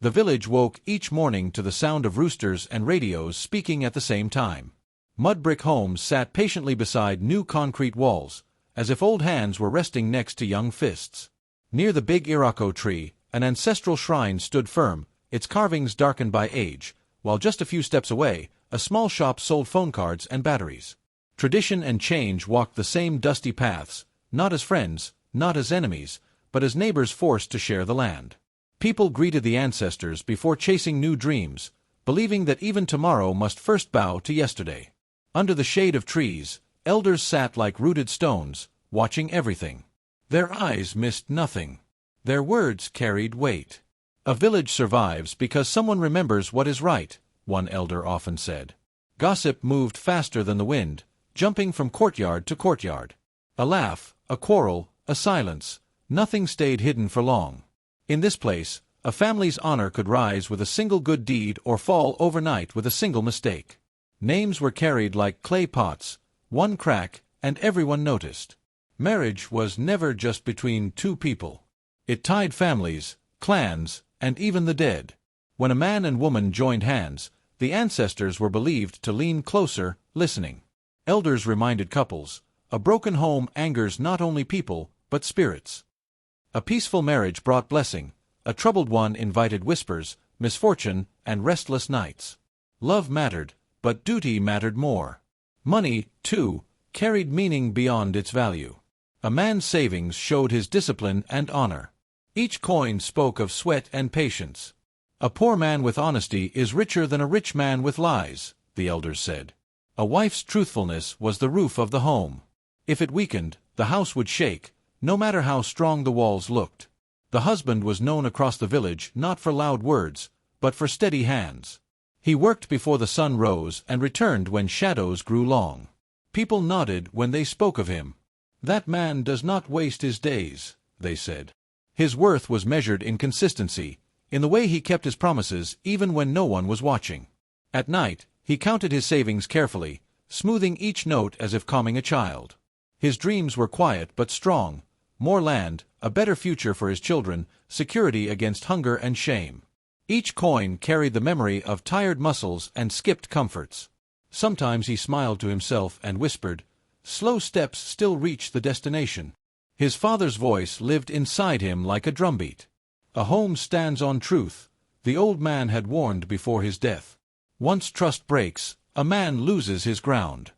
The village woke each morning to the sound of roosters and radios speaking at the same time. Mud brick homes sat patiently beside new concrete walls, as if old hands were resting next to young fists. Near the big Irako tree, an ancestral shrine stood firm, its carvings darkened by age, while just a few steps away, a small shop sold phone cards and batteries. Tradition and change walked the same dusty paths, not as friends, not as enemies, but as neighbors forced to share the land. People greeted the ancestors before chasing new dreams, believing that even tomorrow must first bow to yesterday. Under the shade of trees, elders sat like rooted stones, watching everything. Their eyes missed nothing. Their words carried weight. A village survives because someone remembers what is right, one elder often said. Gossip moved faster than the wind, jumping from courtyard to courtyard. A laugh, a quarrel, a silence, nothing stayed hidden for long. In this place, a family's honor could rise with a single good deed or fall overnight with a single mistake. Names were carried like clay pots, one crack, and everyone noticed. Marriage was never just between two people. It tied families, clans, and even the dead. When a man and woman joined hands, the ancestors were believed to lean closer, listening. Elders reminded couples, a broken home angers not only people, but spirits. A peaceful marriage brought blessing, a troubled one invited whispers, misfortune, and restless nights. Love mattered, but duty mattered more. Money, too, carried meaning beyond its value. A man's savings showed his discipline and honor. Each coin spoke of sweat and patience. A poor man with honesty is richer than a rich man with lies, the elders said. A wife's truthfulness was the roof of the home. If it weakened, the house would shake, no matter how strong the walls looked. The husband was known across the village not for loud words, but for steady hands. He worked before the sun rose and returned when shadows grew long. People nodded when they spoke of him. That man does not waste his days, they said. His worth was measured in consistency, in the way he kept his promises even when no one was watching. At night, he counted his savings carefully, smoothing each note as if calming a child. His dreams were quiet but strong: more land, a better future for his children, security against hunger and shame. Each coin carried the memory of tired muscles and skipped comforts. Sometimes he smiled to himself and whispered, "Slow steps still reach the destination." His father's voice lived inside him like a drumbeat. A home stands on truth, the old man had warned before his death. Once trust breaks, a man loses his ground.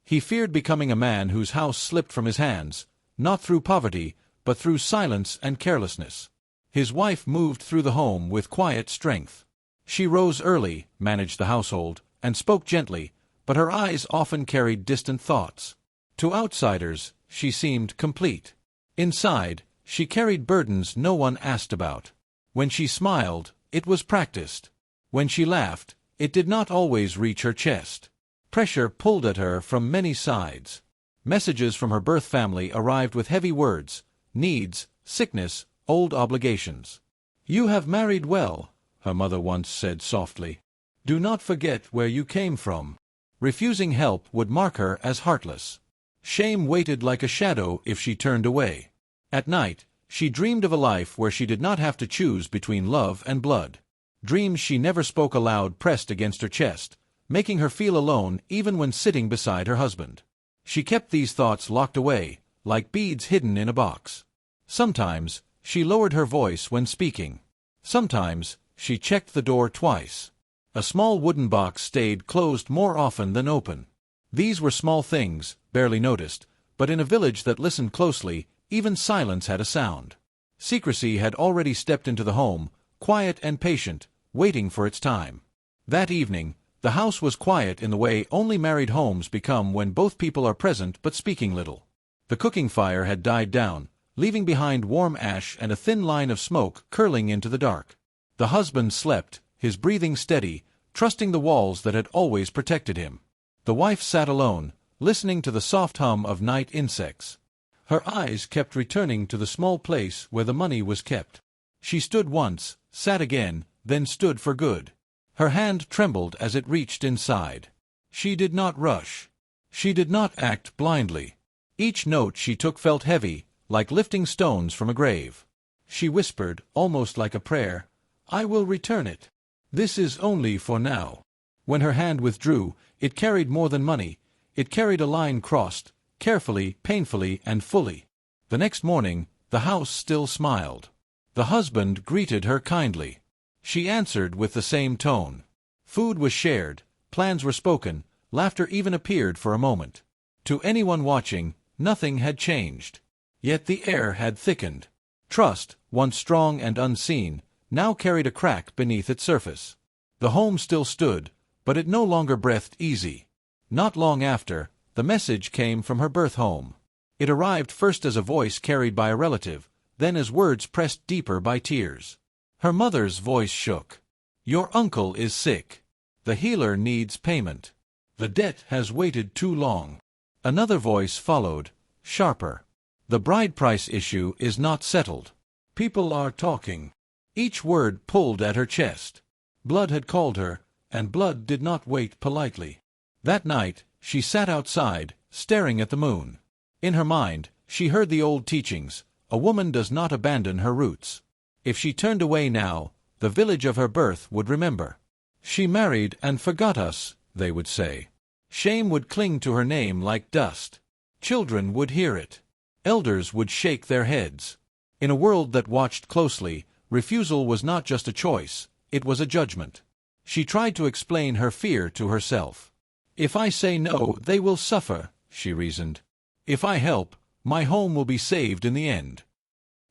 He feared becoming a man whose house slipped from his hands, not through poverty, but through silence and carelessness. His wife moved through the home with quiet strength. She rose early, managed the household, and spoke gently, but her eyes often carried distant thoughts. To outsiders, she seemed complete. Inside, she carried burdens no one asked about. When she smiled, it was practiced. When she laughed, it did not always reach her chest. Pressure pulled at her from many sides. Messages from her birth family arrived with heavy words: needs, sickness, old obligations. "You have married well," her mother once said softly. "Do not forget where you came from." Refusing help would mark her as heartless. Shame waited like a shadow if she turned away. At night, she dreamed of a life where she did not have to choose between love and blood. Dreams she never spoke aloud pressed against her chest, making her feel alone even when sitting beside her husband. She kept these thoughts locked away, like beads hidden in a box. Sometimes, she lowered her voice when speaking. Sometimes, she checked the door twice. A small wooden box stayed closed more often than open. These were small things, barely noticed, but in a village that listened closely, even silence had a sound. Secrecy had already stepped into the home, quiet and patient, waiting for its time. That evening, the house was quiet in the way only married homes become when both people are present but speaking little. The cooking fire had died down, leaving behind warm ash and a thin line of smoke curling into the dark. The husband slept, his breathing steady, trusting the walls that had always protected him. The wife sat alone, listening to the soft hum of night insects. Her eyes kept returning to the small place where the money was kept. She stood once, sat again, then stood for good. Her hand trembled as it reached inside. She did not rush. She did not act blindly. Each note she took felt heavy, like lifting stones from a grave. She whispered, almost like a prayer, I will return it. This is only for now." When her hand withdrew, it carried more than money. It carried a line crossed, carefully, painfully, and fully. The next morning, the house still smiled. The husband greeted her kindly. She answered with the same tone. Food was shared, plans were spoken, laughter even appeared for a moment. To anyone watching, nothing had changed. Yet the air had thickened. Trust, once strong and unseen, now carried a crack beneath its surface. The home still stood, but it no longer breathed easy. Not long after, the message came from her birth home. It arrived first as a voice carried by a relative, then as words pressed deeper by tears. Her mother's voice shook. "Your uncle is sick. The healer needs payment. The debt has waited too long." Another voice followed, sharper. "The bride price issue is not settled. People are talking." Each word pulled at her chest. Blood had called her, and blood did not wait politely. That night, she sat outside, staring at the moon. In her mind, she heard the old teachings: a woman does not abandon her roots. If she turned away now, the village of her birth would remember. "She married and forgot us," they would say. Shame would cling to her name like dust. Children would hear it. Elders would shake their heads. In a world that watched closely, refusal was not just a choice, it was a judgment. She tried to explain her fear to herself. "If I say no, they will suffer," she reasoned. "If I help, my home will be saved in the end."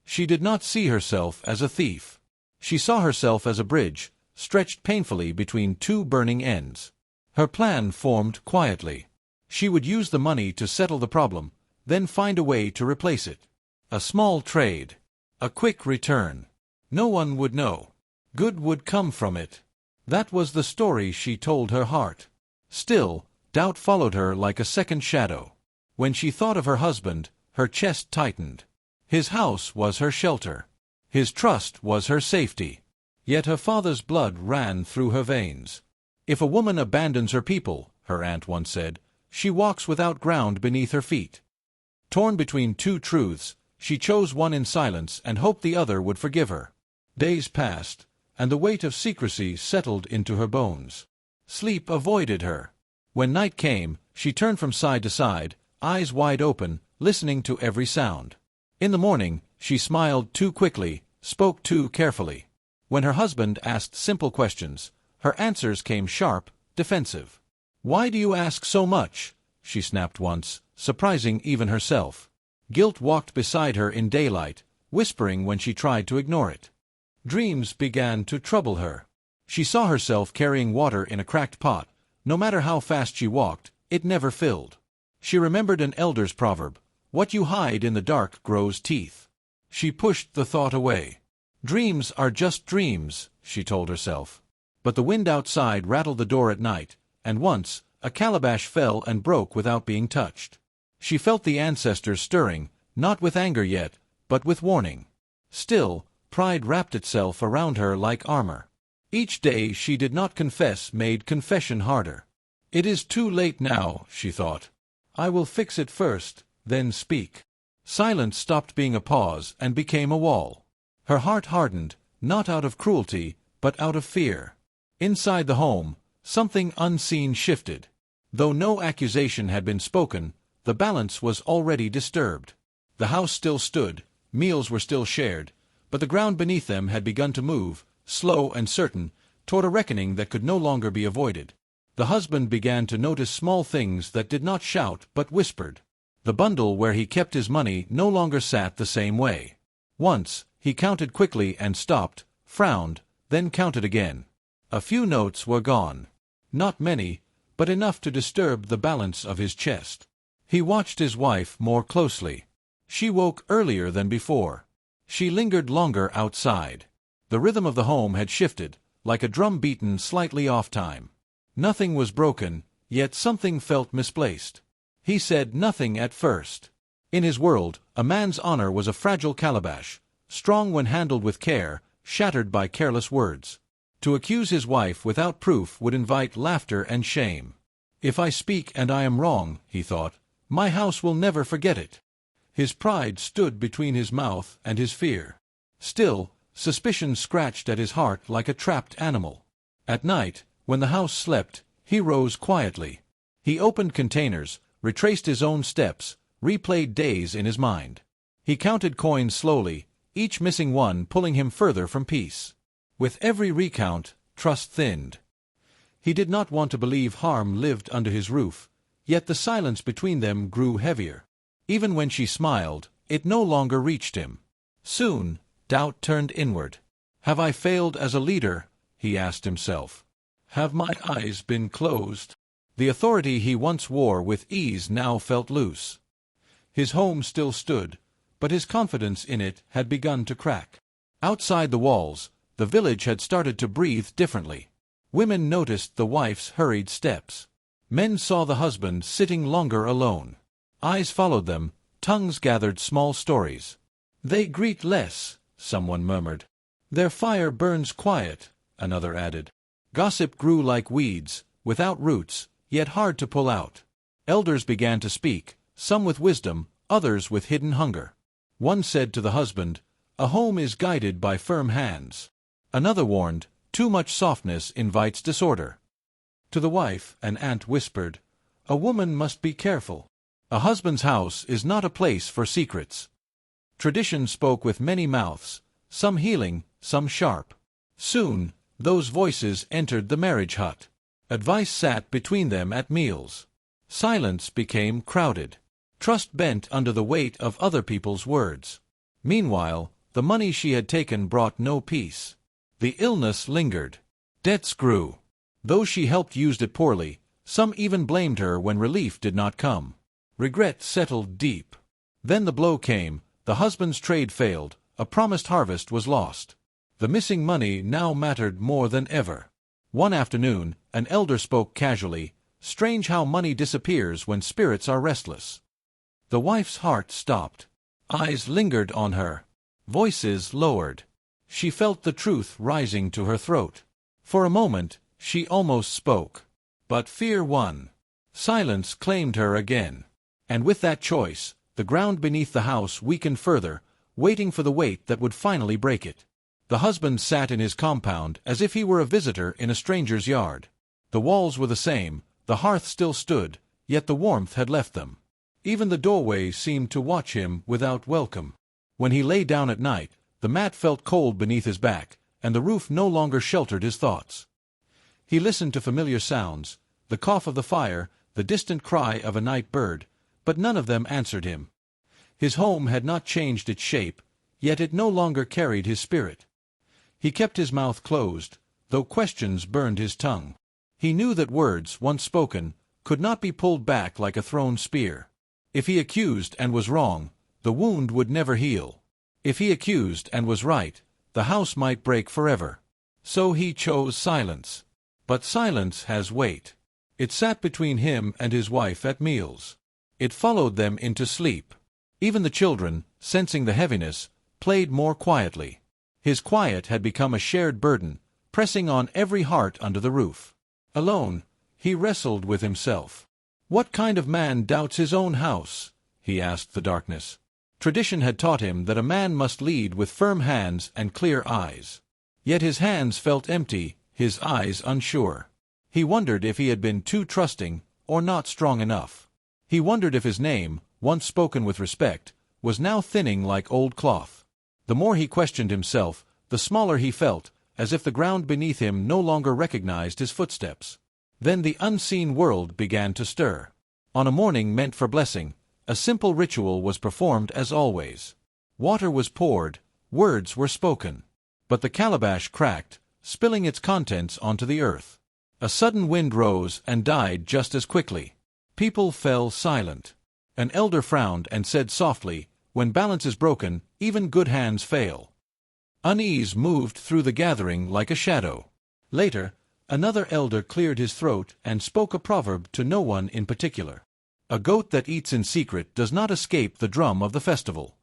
She did not see herself as a thief. She saw herself as a bridge, stretched painfully between two burning ends. Her plan formed quietly. She would use the money to settle the problem, then find a way to replace it. A small trade. A quick return. No one would know. Good would come from it. That was the story she told her heart. Still, doubt followed her like a second shadow. When she thought of her husband, her chest tightened. His house was her shelter. His trust was her safety. Yet her father's blood ran through her veins. "If a woman abandons her people," her aunt once said, "she walks without ground beneath her feet." Torn between two truths, she chose one in silence and hoped the other would forgive her. Days passed, and the weight of secrecy settled into her bones. Sleep avoided her. When night came, she turned from side to side, eyes wide open, listening to every sound. In the morning, she smiled too quickly, spoke too carefully. When her husband asked simple questions, her answers came sharp, defensive. "Why do you ask so much?" she snapped once, surprising even herself. Guilt walked beside her in daylight, whispering when she tried to ignore it. Dreams began to trouble her. She saw herself carrying water in a cracked pot. No matter how fast she walked, it never filled. She remembered an elder's proverb: "What you hide in the dark grows teeth." She pushed the thought away. "Dreams are just dreams," she told herself. But the wind outside rattled the door at night, and once, a calabash fell and broke without being touched. She felt the ancestors stirring, not with anger yet, but with warning. Still, pride wrapped itself around her like armor. Each day she did not confess made confession harder. "It is too late now," she thought. "I will fix it first, then speak." Silence stopped being a pause and became a wall. Her heart hardened, not out of cruelty, but out of fear. Inside the home, something unseen shifted. Though no accusation had been spoken, the balance was already disturbed. The house still stood, meals were still shared, but the ground beneath them had begun to move, slow and certain, toward a reckoning that could no longer be avoided. The husband began to notice small things that did not shout but whispered. The bundle where he kept his money no longer sat the same way. Once, he counted quickly and stopped, frowned, then counted again. A few notes were gone. Not many, but enough to disturb the balance of his chest. He watched his wife more closely. She woke earlier than before. She lingered longer outside. The rhythm of the home had shifted, like a drum beaten slightly off time. Nothing was broken, yet something felt misplaced. He said nothing at first. In his world, a man's honor was a fragile calabash, strong when handled with care, shattered by careless words. To accuse his wife without proof would invite laughter and shame. "If I speak and I am wrong," he thought, "my house will never forget it." His pride stood between his mouth and his fear. Still, Suspicion scratched at his heart like a trapped animal. At night, when the house slept, he rose quietly. He opened containers, retraced his own steps, replayed days in his mind. He counted coins slowly, each missing one pulling him further from peace. With every recount, trust thinned. He did not want to believe harm lived under his roof, yet the silence between them grew heavier. Even when she smiled, it no longer reached him. Soon, doubt turned inward. Have I failed as a leader? He asked himself. Have my eyes been closed? The authority he once wore with ease now felt loose. His home still stood, but his confidence in it had begun to crack. Outside the walls, the village had started to breathe differently. Women noticed the wife's hurried steps. Men saw the husband sitting longer alone. Eyes followed them, tongues gathered small stories. They greet less, someone murmured. Their fire burns quiet, another added. Gossip grew like weeds, without roots, yet hard to pull out. Elders began to speak, some with wisdom, others with hidden hunger. One said to the husband, "A home is guided by firm hands." Another warned, "Too much softness invites disorder." To the wife, an aunt whispered, "A woman must be careful. A husband's house is not a place for secrets." Tradition spoke with many mouths, some healing, some sharp. Soon, those voices entered the marriage hut. Advice sat between them at meals. Silence became crowded. Trust bent under the weight of other people's words. Meanwhile, the money she had taken brought no peace. The illness lingered. Debts grew. Those she helped used it poorly. Some even blamed her when relief did not come. Regret settled deep. Then the blow came. The husband's trade failed. A promised harvest was lost. The missing money now mattered more than ever. One afternoon, an elder spoke casually, "Strange how money disappears when spirits are restless." The wife's heart stopped. Eyes lingered on her. Voices lowered. She felt the truth rising to her throat. For a moment, she almost spoke. But fear won. Silence claimed her again. And with that choice, the ground beneath the house weakened further, waiting for the weight that would finally break it. The husband sat in his compound as if he were a visitor in a stranger's yard. The walls were the same, the hearth still stood, yet the warmth had left them. Even the doorway seemed to watch him without welcome. When he lay down at night, the mat felt cold beneath his back, and the roof no longer sheltered his thoughts. He listened to familiar sounds, the cough of the fire, the distant cry of a night bird, but none of them answered him. His home had not changed its shape, yet it no longer carried his spirit. He kept his mouth closed, though questions burned his tongue. He knew that words, once spoken, could not be pulled back like a thrown spear. If he accused and was wrong, the wound would never heal. If he accused and was right, the house might break forever. So he chose silence. But silence has weight. It sat between him and his wife at meals. It followed them into sleep. Even the children, sensing the heaviness, played more quietly. His quiet had become a shared burden, pressing on every heart under the roof. Alone, he wrestled with himself. What kind of man doubts his own house? He asked the darkness. Tradition had taught him that a man must lead with firm hands and clear eyes. Yet his hands felt empty, his eyes unsure. He wondered if he had been too trusting, or not strong enough. He wondered if his name, once spoken with respect, was now thinning like old cloth. The more he questioned himself, the smaller he felt, as if the ground beneath him no longer recognized his footsteps. Then the unseen world began to stir. On a morning meant for blessing, a simple ritual was performed as always. Water was poured, words were spoken. But the calabash cracked, spilling its contents onto the earth. A sudden wind rose and died just as quickly. People fell silent. An elder frowned and said softly, "When balance is broken, even good hands fail." Unease moved through the gathering like a shadow. Later, another elder cleared his throat and spoke a proverb to no one in particular. A goat that eats in secret does not escape the drum of the festival.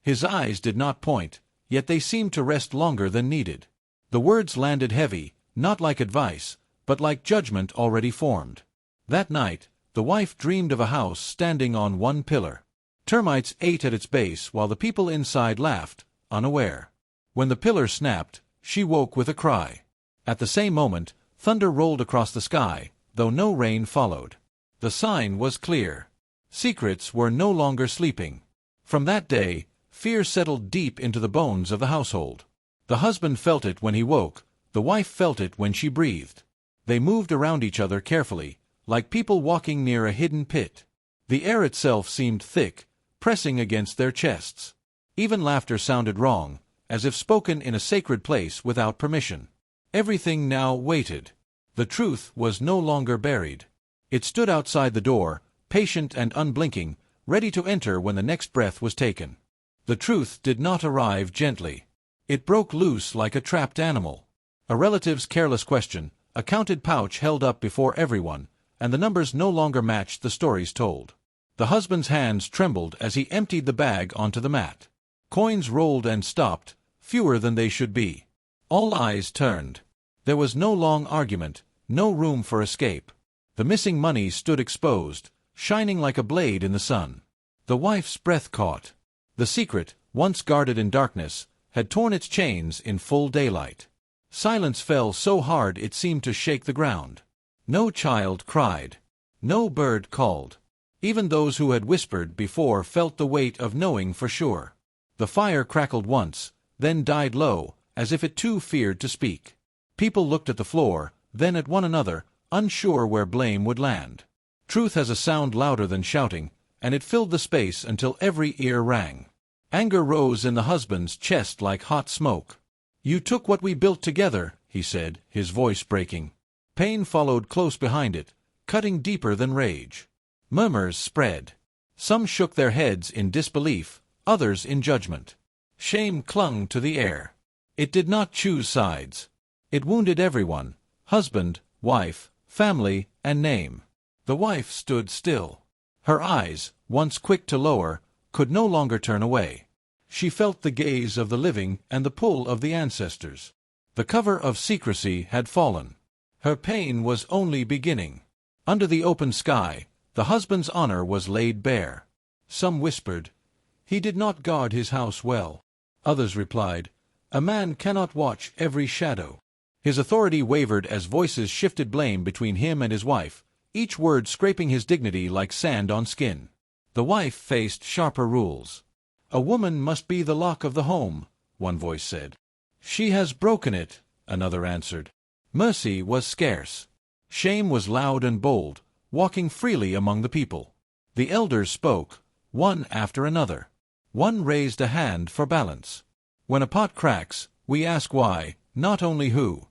His eyes did not point, yet they seemed to rest longer than needed. The words landed heavy, not like advice, but like judgment already formed. That night, the wife dreamed of a house standing on one pillar. Termites ate at its base while the people inside laughed, unaware. When the pillar snapped, she woke with a cry. At the same moment, thunder rolled across the sky, though no rain followed. The sign was clear. Secrets were no longer sleeping. From that day, fear settled deep into the bones of the household. The husband felt it when he woke, the wife felt it when she breathed. They moved around each other carefully, like people walking near a hidden pit. The air itself seemed thick, pressing against their chests. Even laughter sounded wrong, as if spoken in a sacred place without permission. Everything now waited. The truth was no longer buried. It stood outside the door, patient and unblinking, ready to enter when the next breath was taken. The truth did not arrive gently. It broke loose like a trapped animal. A relative's careless question, a counted pouch held up before everyone, and the numbers no longer matched the stories told. The husband's hands trembled as he emptied the bag onto the mat. Coins rolled and stopped, fewer than they should be. All eyes turned. There was no long argument, no room for escape. The missing money stood exposed, shining like a blade in the sun. The wife's breath caught. The secret, once guarded in darkness, had torn its chains in full daylight. Silence fell so hard it seemed to shake the ground. No child cried. No bird called. Even those who had whispered before felt the weight of knowing for sure. The fire crackled once, then died low, as if it too feared to speak. People looked at the floor, then at one another, unsure where blame would land. Truth has a sound louder than shouting, and it filled the space until every ear rang. Anger rose in the husband's chest like hot smoke. "You took what we built together," he said, his voice breaking. Pain followed close behind it, cutting deeper than rage. Murmurs spread. Some shook their heads in disbelief, others in judgment. Shame clung to the air. It did not choose sides. It wounded everyone, husband, wife, family, and name. The wife stood still. Her eyes, once quick to lower, could no longer turn away. She felt the gaze of the living and the pull of the ancestors. The cover of secrecy had fallen. Her pain was only beginning. Under the open sky, the husband's honor was laid bare. Some whispered, "He did not guard his house well." Others replied, "A man cannot watch every shadow." His authority wavered as voices shifted blame between him and his wife, each word scraping his dignity like sand on skin. The wife faced sharper rules. "A woman must be the lock of the home," one voice said. "She has broken it," another answered. Mercy was scarce. Shame was loud and bold, walking freely among the people. The elders spoke, one after another. One raised a hand for balance. "When a pot cracks, we ask why, not only who."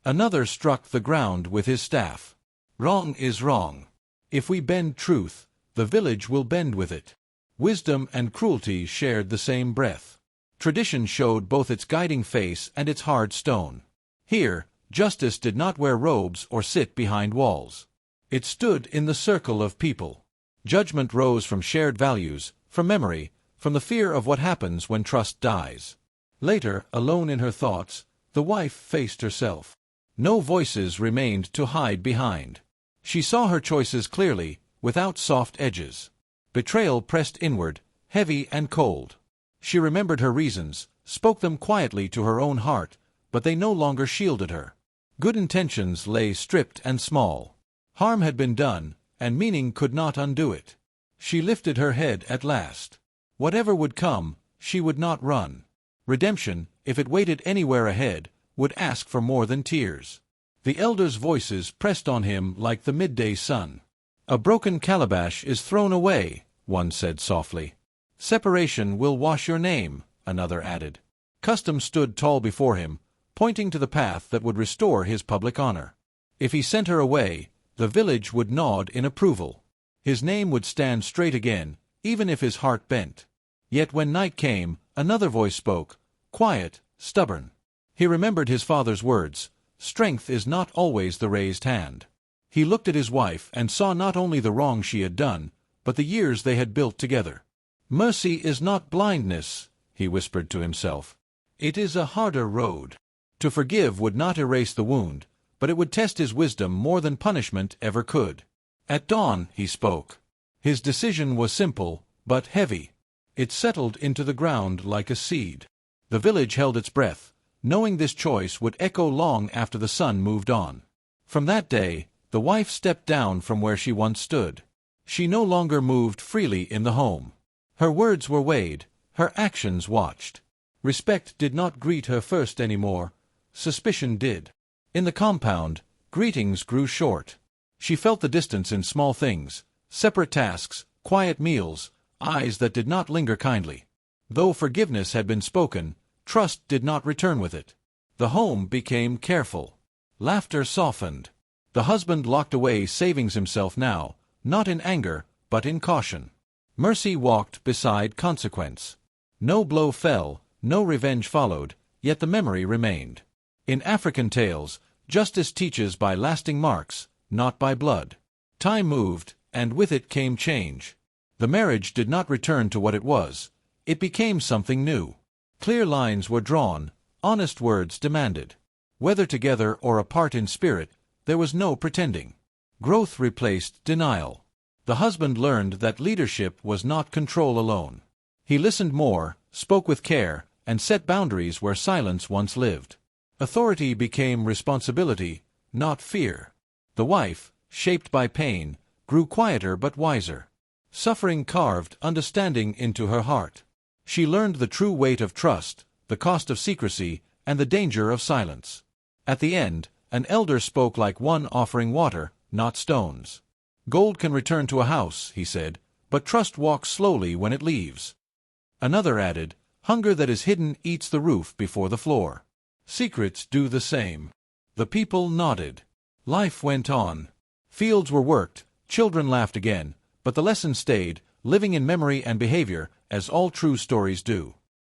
Another struck the ground with his staff. "Wrong is wrong. If we bend truth, the village will bend with it." Wisdom and cruelty shared the same breath. Tradition showed both its guiding face and its hard stone. Here, justice did not wear robes or sit behind walls. It stood in the circle of people. Judgment rose from shared values, from memory, from the fear of what happens when trust dies. Later, alone in her thoughts, the wife faced herself. No voices remained to hide behind. She saw her choices clearly, without soft edges. Betrayal pressed inward, heavy and cold. She remembered her reasons, spoke them quietly to her own heart, but they no longer shielded her. Good intentions lay stripped and small. Harm had been done, and meaning could not undo it. She lifted her head at last. Whatever would come, she would not run. Redemption, if it waited anywhere ahead, would ask for more than tears. The elders' voices pressed on him like the midday sun. "A broken calabash is thrown away," one said softly. "Separation will wash your name," another added. Custom stood tall before him, pointing to the path that would restore his public honor. If he sent her away, the village would nod in approval. His name would stand straight again, even if his heart bent. Yet when night came, another voice spoke, quiet, stubborn. He remembered his father's words, "Strength is not always the raised hand." He looked at his wife and saw not only the wrong she had done, but the years they had built together. "Mercy is not blindness," he whispered to himself. "It is a harder road." To forgive would not erase the wound, but it would test his wisdom more than punishment ever could. At dawn, he spoke. His decision was simple, but heavy. It settled into the ground like a seed. The village held its breath, knowing this choice would echo long after the sun moved on. From that day, the wife stepped down from where she once stood. She no longer moved freely in the home. Her words were weighed, her actions watched. Respect did not greet her first anymore, suspicion did. In the compound, greetings grew short. She felt the distance in small things, separate tasks, quiet meals, eyes that did not linger kindly. Though forgiveness had been spoken, trust did not return with it. The home became careful. Laughter softened. The husband locked away savings himself now, not in anger, but in caution. Mercy walked beside consequence. No blow fell, no revenge followed, yet the memory remained. In African tales, justice teaches by lasting marks, not by blood. Time moved, and with it came change. The marriage did not return to what it was. It became something new. Clear lines were drawn, honest words demanded. Whether together or apart in spirit, there was no pretending. Growth replaced denial. The husband learned that leadership was not control alone. He listened more, spoke with care, and set boundaries where silence once lived. Authority became responsibility, not fear. The wife, shaped by pain, grew quieter but wiser. Suffering carved understanding into her heart. She learned the true weight of trust, the cost of secrecy, and the danger of silence. At the end, an elder spoke like one offering water, not stones. Gold can return to a house, he said, but trust walks slowly when it leaves. Another added, hunger that is hidden eats the roof before the floor. Secrets do the same. The people nodded. Life went on. Fields were worked, children laughed again, but the lesson stayed, living in memory and behavior, as all true stories do.